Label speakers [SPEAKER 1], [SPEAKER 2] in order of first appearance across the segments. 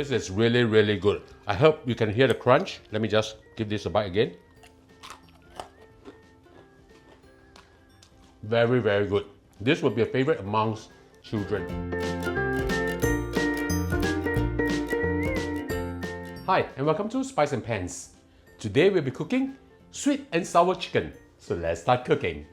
[SPEAKER 1] This is really, really good. I hope you can hear the crunch. Let me just give this a bite again. Very, very good. This would be a favorite amongst children. Hi, and welcome to Spice and Pans. Today we'll be cooking sweet and sour chicken. So let's start cooking.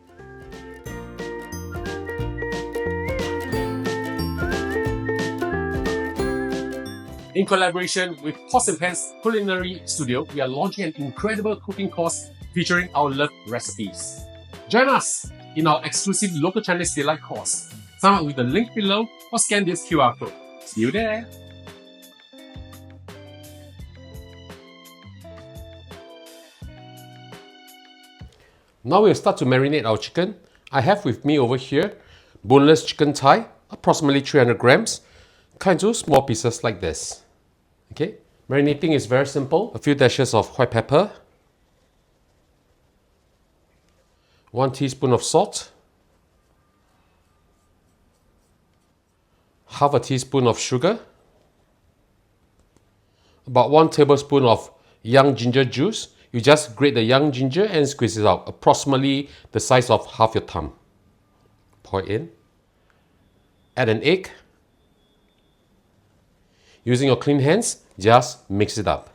[SPEAKER 1] In collaboration with Pots and Pans Culinary Studio, we are launching an incredible cooking course featuring our loved recipes. Join us in our exclusive local Chinese delight course. Sign up with the link below or scan this QR code. See you there! Now we'll start to marinate our chicken. I have with me over here boneless chicken thigh, approximately 300 grams, cut into small pieces like this. Okay, marinating is very simple. A few dashes of white pepper, 1 teaspoon of salt, half a teaspoon of sugar, about 1 tablespoon of young ginger juice. You just grate the young ginger and squeeze it out, approximately the size of half your thumb. Pour it in. Add an egg. Using your clean hands, just mix it up.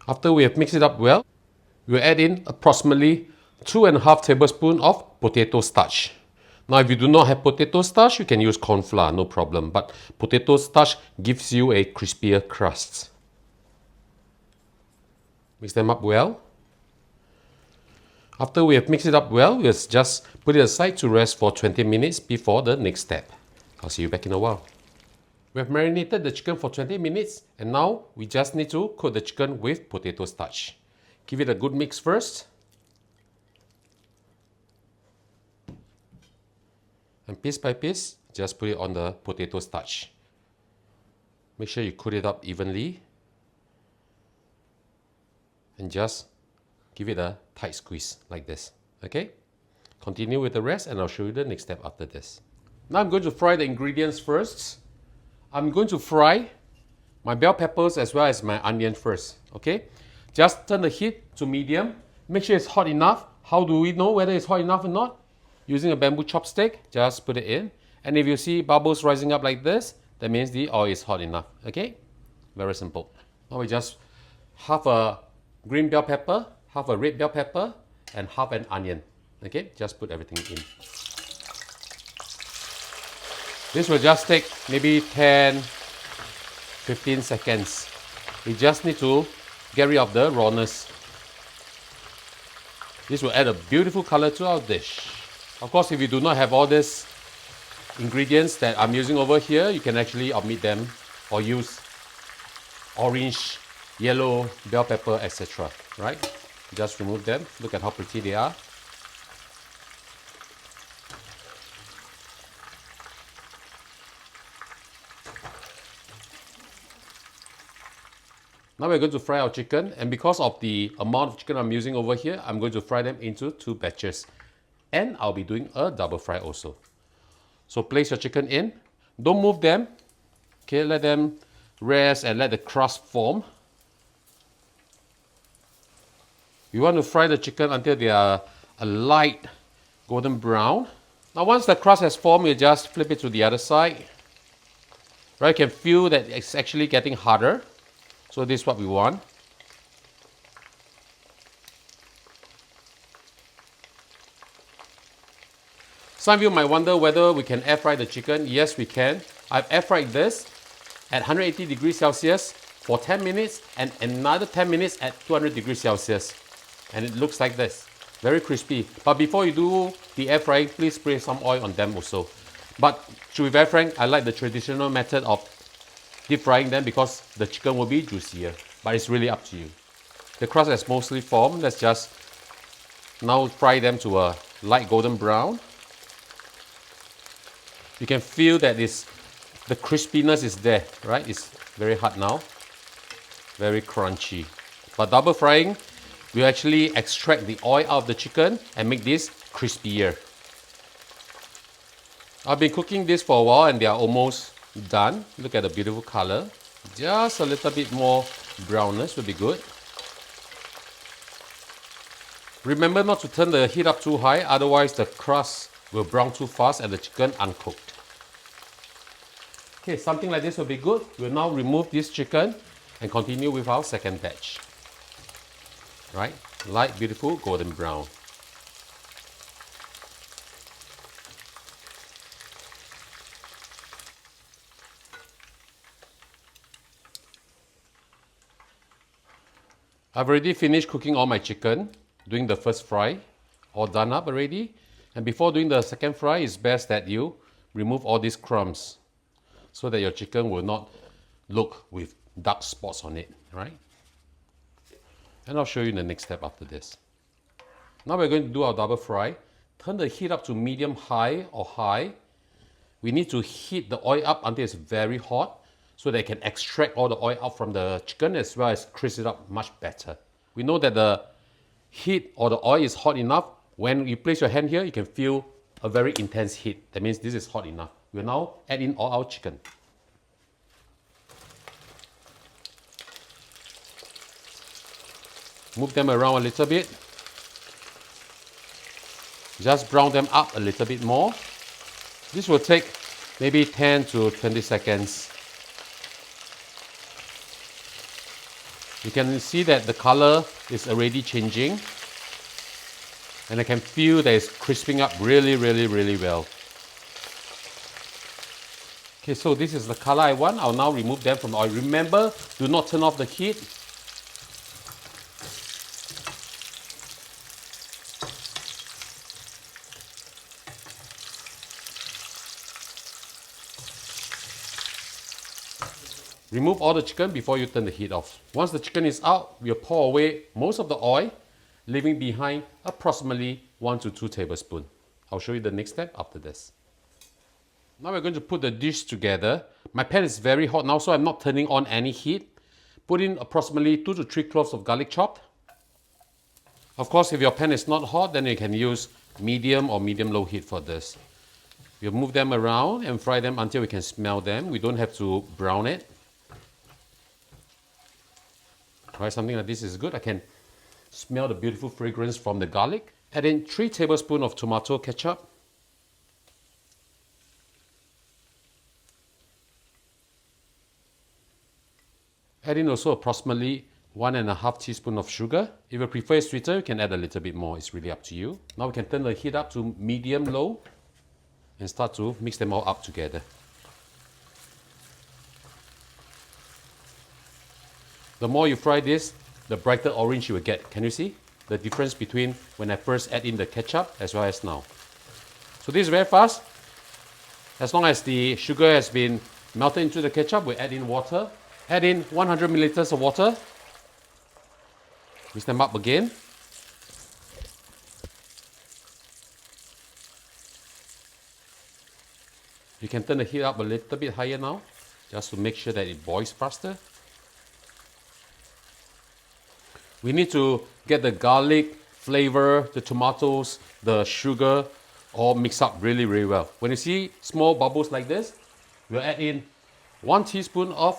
[SPEAKER 1] After we have mixed it up well, we'll add in approximately 2.5 tablespoons of potato starch. Now, if you do not have potato starch, you can use corn flour, no problem. But potato starch gives you a crispier crust. Mix them up well. After we have mixed it up well, we'll just put it aside to rest for 20 minutes before the next step. I'll see you back in a while. We have marinated the chicken for 20 minutes and now we just need to coat the chicken with potato starch. Give it a good mix first. And piece by piece, just put it on the potato starch. Make sure you coat it up evenly. And just give it a tight squeeze like this. Okay? Continue with the rest and I'll show you the next step after this. Now I'm going to fry the ingredients first. I'm going to fry my bell peppers as well as my onion first. Okay? Just turn the heat to medium. Make sure it's hot enough. How do we know whether it's hot enough or not? Using a bamboo chopstick, just put it in. And if you see bubbles rising up like this, that means the oil is hot enough. Okay? Very simple. Now we just half a green bell pepper, half a red bell pepper, and half an onion. Okay? Just put everything in. This will just take maybe 10-15 seconds. We just need to get rid of the rawness. This will add a beautiful color to our dish. Of course, if you do not have all these ingredients that I'm using over here, you can actually omit them or use orange, yellow, bell pepper, etc. Right? Just remove them. Look at how pretty they are. Now we're going to fry our chicken, and because of the amount of chicken I'm using over here, I'm going to fry them into 2 batches. And I'll be doing a double fry also. So place your chicken in. Don't move them. Okay, let them rest and let the crust form. You want to fry the chicken until they are a light golden brown. Now once the crust has formed, you just flip it to the other side. Right, you can feel that it's actually getting harder. So this is what we want. Some of you might wonder whether we can air fry the chicken. Yes, we can. I've air fried this at 180 degrees Celsius for 10 minutes and another 10 minutes at 200 degrees Celsius. And it looks like this. Very crispy. But before you do the air frying, please spray some oil on them also. But to be very frank, I like the traditional method of deep frying them because the chicken will be juicier. But it's really up to you. The crust has mostly formed. Let's just now fry them to a light golden brown. You can feel that the crispiness is there, right? It's very hot now. Very crunchy. But double frying will actually extract the oil out of the chicken and make this crispier. I've been cooking this for a while and they are almost done. Look at the beautiful color. Just a little bit more brownness would be good. Remember not to turn the heat up too high, otherwise the crust will brown too fast and the chicken uncooked. Okay, something like this will be good. We'll now remove this chicken and continue with our second batch. Right? Light, beautiful, golden brown. I've already finished cooking all my chicken, doing the first fry, all done up already. And before doing the second fry, it's best that you remove all these crumbs so that your chicken will not look with dark spots on it, right? And I'll show you the next step after this. Now we're going to do our double fry. Turn the heat up to medium high or high. We need to heat the oil up until it's very hot so that it can extract all the oil out from the chicken as well as crisp it up much better. We know that the heat or the oil is hot enough. When you place your hand here, you can feel a very intense heat. That means this is hot enough. We'll now add in all our chicken. Move them around a little bit. Just brown them up a little bit more. This will take maybe 10 to 20 seconds. You can see that the color is already changing. And I can feel that it's crisping up really well. Okay, so this is the color I want. I'll now remove them from the oil. Remember, do not turn off the heat. Remove all the chicken before you turn the heat off. Once the chicken is out, we'll pour away most of the oil, leaving behind approximately 1 to 2 tablespoons. I'll show you the next step after this. Now we're going to put the dish together. My pan is very hot now, so I'm not turning on any heat. Put in approximately 2 to 3 cloves of garlic chopped. Of course, if your pan is not hot, then you can use medium or medium-low heat for this. We'll move them around and fry them until we can smell them. We don't have to brown it. Right, something like this is good. I can smell the beautiful fragrance from the garlic. Add in 3 tablespoons of tomato ketchup. Add in also approximately 1.5 teaspoons of sugar. If you prefer it sweeter, you can add a little bit more. It's really up to you. Now we can turn the heat up to medium-low and start to mix them all up together. The more you fry this, the brighter orange you will get. Can you see the difference between when I first add in the ketchup as well as now? So this is very fast. As long as the sugar has been melted into the ketchup, we add in water. Add in 100 milliliters of water. Mix them up again. You can turn the heat up a little bit higher now, just to make sure that it boils faster. We need to get the garlic flavor, the tomatoes, the sugar all mixed up really well. When you see small bubbles like this, we'll add in 1 teaspoon of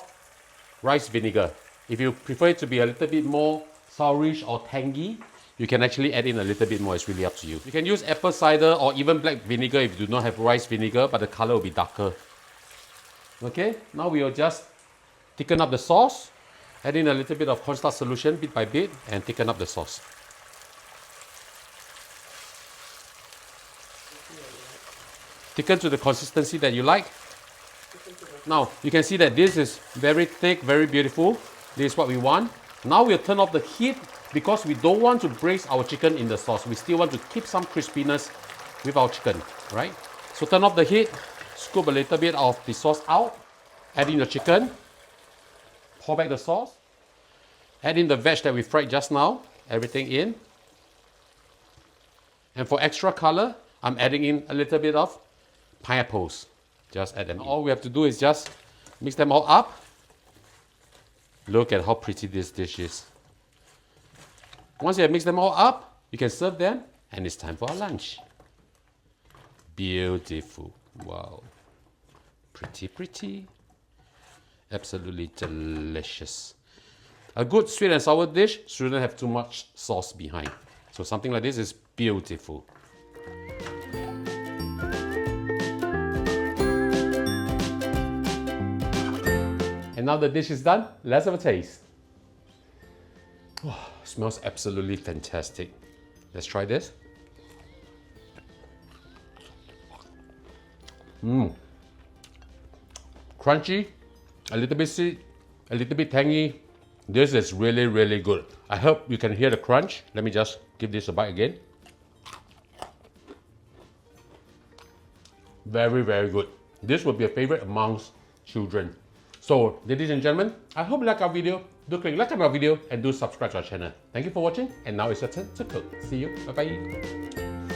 [SPEAKER 1] rice vinegar. If you prefer it to be a little bit more sourish or tangy, you can actually add in a little bit more. It's really up to you. You can use apple cider or even black vinegar if you do not have rice vinegar, but the color will be darker. Okay, now we will just thicken up the sauce. Add in a little bit of cornstarch solution bit by bit and thicken up the sauce. Thicken to the consistency that you like. Now you can see that this is very thick, very beautiful. This is what we want. Now we'll turn off the heat because we don't want to braise our chicken in the sauce. We still want to keep some crispiness with our chicken, right? So turn off the heat, scoop a little bit of the sauce out, add in the chicken. Pour back the sauce. Add in the veg that we fried just now. Everything in. And for extra color, I'm adding in a little bit of pineapples. Just add them. All we have to do is just mix them all up. Look at how pretty this dish is. Once you have mixed them all up, you can serve them and it's time for our lunch. Beautiful. Wow. Pretty, pretty. Absolutely delicious. A good sweet and sour dish shouldn't have too much sauce behind. So something like this is beautiful. And now the dish is done, let's have a taste. Oh, smells absolutely fantastic. Let's try this. Crunchy, a little bit sweet, a little bit tangy. This is really, really good. I hope you can hear the crunch. Let me just give this a bite again. Very, very good. This would be a favorite amongst children. So, ladies and gentlemen, I hope you like our video. Do click like on our video and do subscribe to our channel. Thank you for watching, and now it's your turn to cook. See you. Bye-bye.